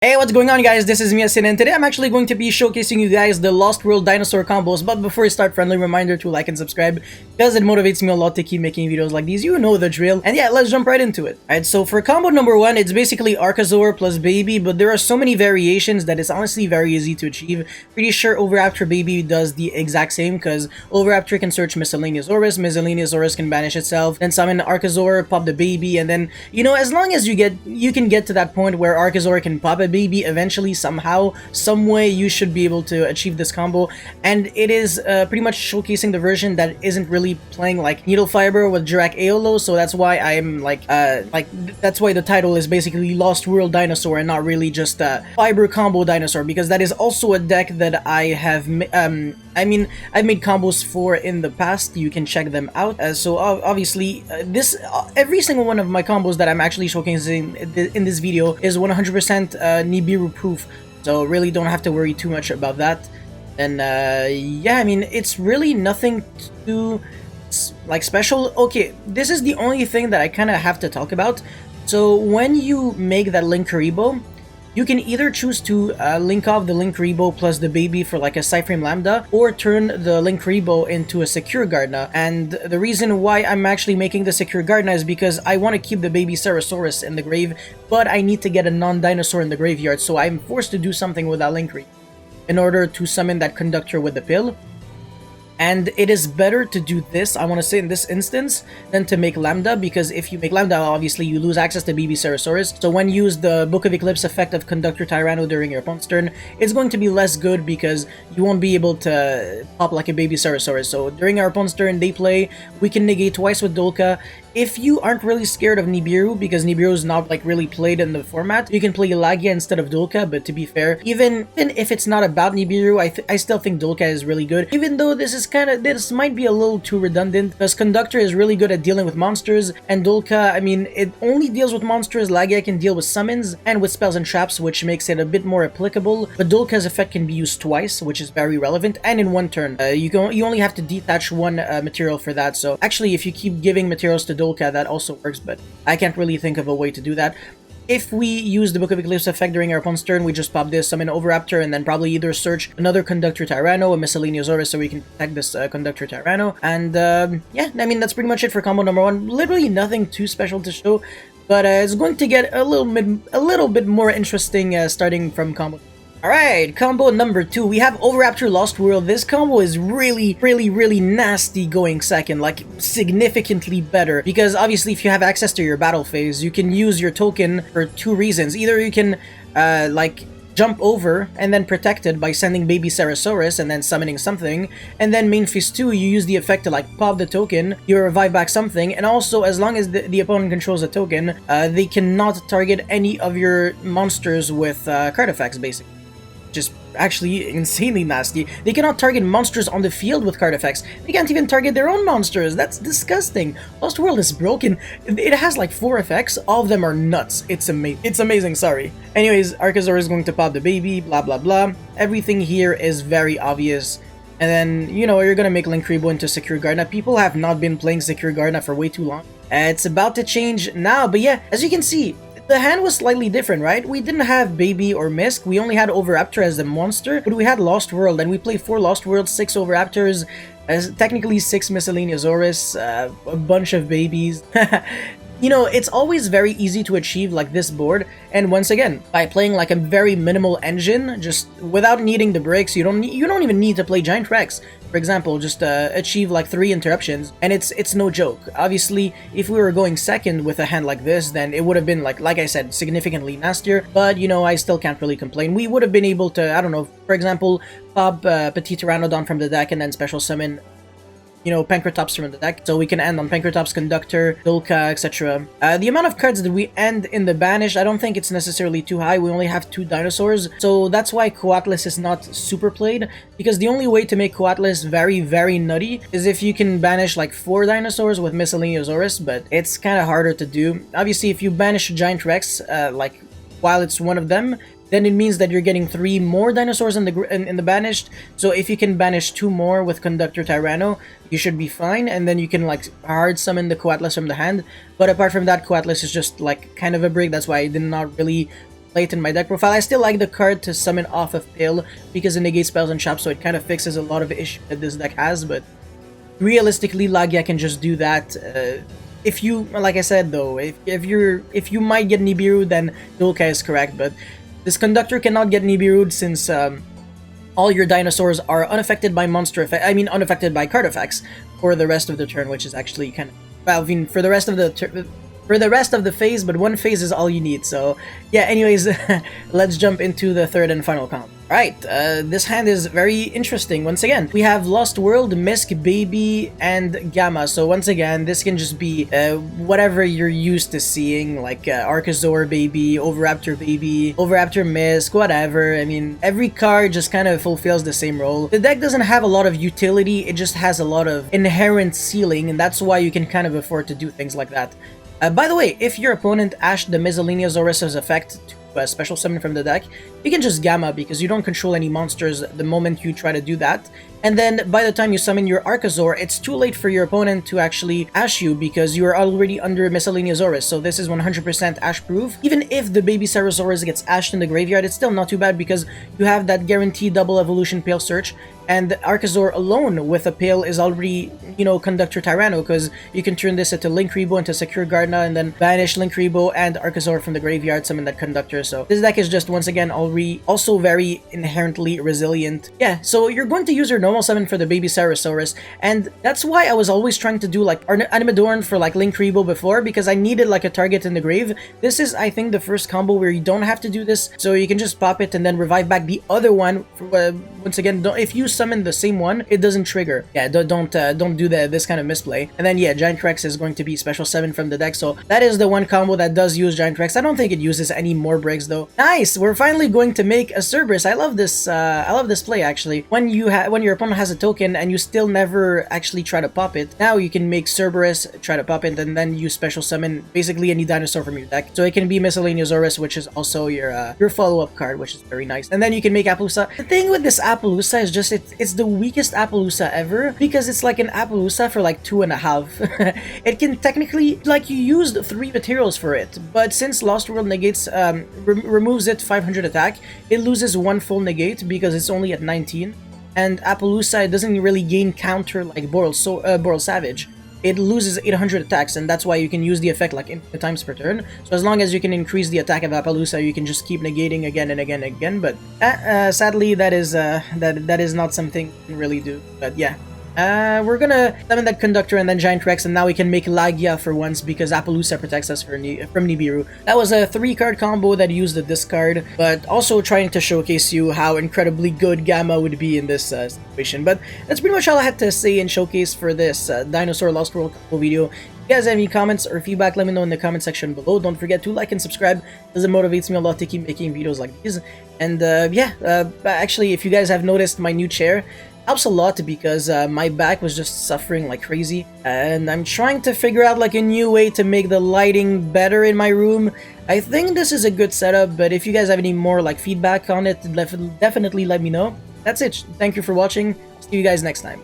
Hey, what's going on, guys? This is Miasin, and today I'm actually going to be showcasing you guys the Lost World dinosaur combos. But before we start, friendly reminder to like and subscribe because it motivates me a lot to keep making videos like these. You know the drill. And yeah, let's jump right into it. Alright, so for combo number one, it's basically Archosaur plus Baby, but there are so many variations that it's honestly very easy to achieve. Pretty sure Overaptor Baby does the exact same because Overaptor can search Miscellaneousaurus, Miscellaneousaurus can banish itself, then summon Archosaur, pop the Baby, and then, you know, as long as you can get to that point where Archosaur can pop a Baby, eventually, somehow, some way, you should be able to achieve this combo. And it is pretty much showcasing the version that isn't really playing like Needle Fiber with Jirac Aolo, so that's why I'm that's why the title is basically Lost World Dinosaur and not really just Fiber Combo Dinosaur, because that is also a deck that I have I've made combos for in the past. You can check them out. So obviously, every single one of my combos that I'm actually showcasing in this video is 100% NIBIRU proof. So really don't have to worry too much about that. And yeah, I mean, it's really nothing too like special. Okay, this is the only thing that I kind of have to talk about. So when you make that Linkuriboh, you can either choose to link off the Linkuriboh plus the Baby for like a Cyframe Lambda, or turn the Linkuriboh into a Secure Gardna. And the reason why I'm actually making the Secure Gardna is because I want to keep the Baby Ceratosaurus in the grave, but I need to get a non-dinosaur in the graveyard, so I'm forced to do something with that Linkuriboh in order to summon that Conductor with the pill. And it is better to do this, I want to say in this instance, than to make Lambda, because if you make Lambda, obviously you lose access to BB Ceratosaurus. So when you use the Book of Eclipse effect of Conductor Tyranno during your opponent's turn, it's going to be less good because you won't be able to pop like a Baby Ceratosaurus. So during our opponent's turn, they play, we can negate twice with Dolka. If you aren't really scared of Nibiru, because Nibiru is not like really played in the format, you can play Lagia instead of Dolka. But to be fair, even if it's not about Nibiru, I still think Dolka is really good, even though this might be a little too redundant, because Conductor is really good at dealing with monsters, and Dolka, I mean, it only deals with monsters. Lagia can deal with summons and with spells and traps, which makes it a bit more applicable. But Dolka's effect can be used twice, which is very relevant, and in one turn. You only have to detach one material for that. So actually, if you keep giving materials to Dolka, that also works, but I can't really think of a way to do that. If we use the Book of Eclipse effect during our opponent's turn, we just pop this, summon Overaptor, and then probably either search another Conductor Tyranno, a Miscellaneousaurus, so we can protect this Conductor Tyranno. And yeah, I mean, that's pretty much it for combo number one. Literally nothing too special to show, but it's going to get a little bit more interesting starting from combo. Alright, combo number two, we have Overaptor Lost World. This combo is really nasty going second, like significantly better, because obviously if you have access to your battle phase, you can use your token for two reasons. Either you can like jump over and then protect it by sending Baby Ceratosaurus and then summoning something, and then main phase 2 you use the effect to like pop the token, you revive back something, and also as long as the opponent controls a token, they cannot target any of your monsters with card effects, basically. Just actually insanely nasty. They cannot target monsters on the field with card effects. They can't even target their own monsters. That's disgusting. Lost World is broken. It has like 4 effects. All of them are nuts. It's amazing, sorry. Anyways, Archosaur is going to pop the Baby, blah blah blah. Everything here is very obvious. And then, you know, you're gonna make Linkuriboh into Secure Gardna. People have not been playing Secure Gardna for way too long. It's about to change now, but yeah, as you can see, the hand was slightly different, right? We didn't have Baby or Misk, we only had Overaptor as the monster, but we had Lost World, and we played 4 Lost Worlds, 6 Overaptors, technically 6 Miscellaneousaurus, a bunch of babies. You know, it's always very easy to achieve like this board, and once again, by playing like a very minimal engine, just without needing the breaks, you don't even need to play Giant Rex. For example, just achieve like 3 interruptions, and it's no joke. Obviously, if we were going second with a hand like this, then it would have been like I said, significantly nastier, but you know, I still can't really complain. We would have been able to, I don't know, for example, pop Petit Pteranodon from the deck and then special summon, you know, Pancratops from the deck, so we can end on Pancratops, Conductor, Dolka, etc. The amount of cards that we end in the Banished, I don't think it's necessarily too high. We only have 2 dinosaurs, so that's why Coatlas is not super played, because the only way to make Coatlas very nutty is if you can banish like 4 dinosaurs with Miscellaneousaurus, but it's kind of harder to do. Obviously, if you banish Giant Rex, like while it's one of them, then it means that you're getting 3 more dinosaurs in the Banished. So if you can banish 2 more with Conductor Tyranno, you should be fine, and then you can like hard summon the Coatlas from the hand. But apart from that, Coatlas is just like kind of a break. That's why I did not really play it in my deck profile. I still like the card to summon off of Pale because it negates spells and traps, so it kind of fixes a lot of issues that this deck has, but realistically, Lagia can just do that. If you, like I said though, if you might get Nibiru, then Dolka is correct, but this Conductor cannot get Nibiru since all your dinosaurs are unaffected by monster effect. I mean, unaffected by card effects for the rest of the turn, which is actually kind of, well, I mean, for the rest of the phase, but one phase is all you need. So yeah, anyways, let's jump into the third and final combo. Alright, this hand is very interesting. Once again, we have Lost World, Misk, Baby, and Gamma. So once again, this can just be whatever you're used to seeing, like Archosaur Baby, Oviraptor Baby, Oviraptor Misk, whatever. I mean, every card just kind of fulfills the same role. The deck doesn't have a lot of utility, it just has a lot of inherent ceiling, and that's why you can kind of afford to do things like that. By the way, if your opponent ashed the Mesaleniasaurus's effect to special summon from the deck, you can just Gamma because you don't control any monsters the moment you try to do that. And then by the time you summon your Archosaur, it's too late for your opponent to actually ash you because you are already under Mesaleniasaurus, so this is 100% ash proof. Even if the baby Sarosaurus gets ashed in the graveyard, it's still not too bad because you have that guaranteed double evolution Pale Search, and Archosaur alone with a Pale is already, you know, Conductor Tyranno, because you can turn this into Linkuriboh, into Secure Gardener, and then banish Linkuriboh and Archosaur from the graveyard, summon that Conductor. So this deck is just, once again, also very inherently resilient. Yeah, so you're going to use your normal summon for the baby Sarosaurus, and that's why I was always trying to do like Animadorn for like Linkuriboh before, because I needed like a target in the grave. This is, I think, the first combo where you don't have to do this, so you can just pop it and then revive back the other one. Once again, if you summon the same one, it doesn't trigger. Yeah, don't do this kind of misplay. And then yeah, Giant Rex is going to be special summon from the deck, so that is the one combo that does use Giant Rex. I don't think it uses any more breaks though. Nice, we're finally going to make a Cerberus. I love this play actually. When your opponent has a token and you still never actually try to pop it, now you can make Cerberus, try to pop it, and then you special summon basically any dinosaur from your deck. So it can be Mesaleniasaurus, which is also your follow-up card, which is very nice. And then you can make Appaloosa. The thing with this Appaloosa is just it's the weakest Appaloosa ever because it's like an Appaloosa for like 2.5. It can technically, like, you used 3 materials for it, but since Lost World negates removes it 500 attack, it loses 1 full negate because it's only at 19. And Appaloosa, it doesn't really gain counter like Boral Savage. It loses 800 attacks, and that's why you can use the effect like infinite times per turn. So as long as you can increase the attack of Appaloosa, you can just keep negating again and again and again. But sadly, that is not something you can really do. But yeah. We're gonna summon that Conductor and then Giant Rex, and now we can make Lagia for once because Appaloosa protects us from Nibiru. That was a 3-card combo that used the discard, but also trying to showcase you how incredibly good Gamma would be in this situation. But that's pretty much all I had to say and showcase for this Dinosaur Lost World combo video. If you guys have any comments or feedback, let me know in the comment section below. Don't forget to like and subscribe, as it motivates me a lot to keep making videos like these. And actually, if you guys have noticed, my new chair helps a lot because my back was just suffering like crazy, and I'm trying to figure out like a new way to make the lighting better in my room. I think this is a good setup, but if you guys have any more like feedback on it, definitely let me know. That's it. Thank you for watching. See you guys next time.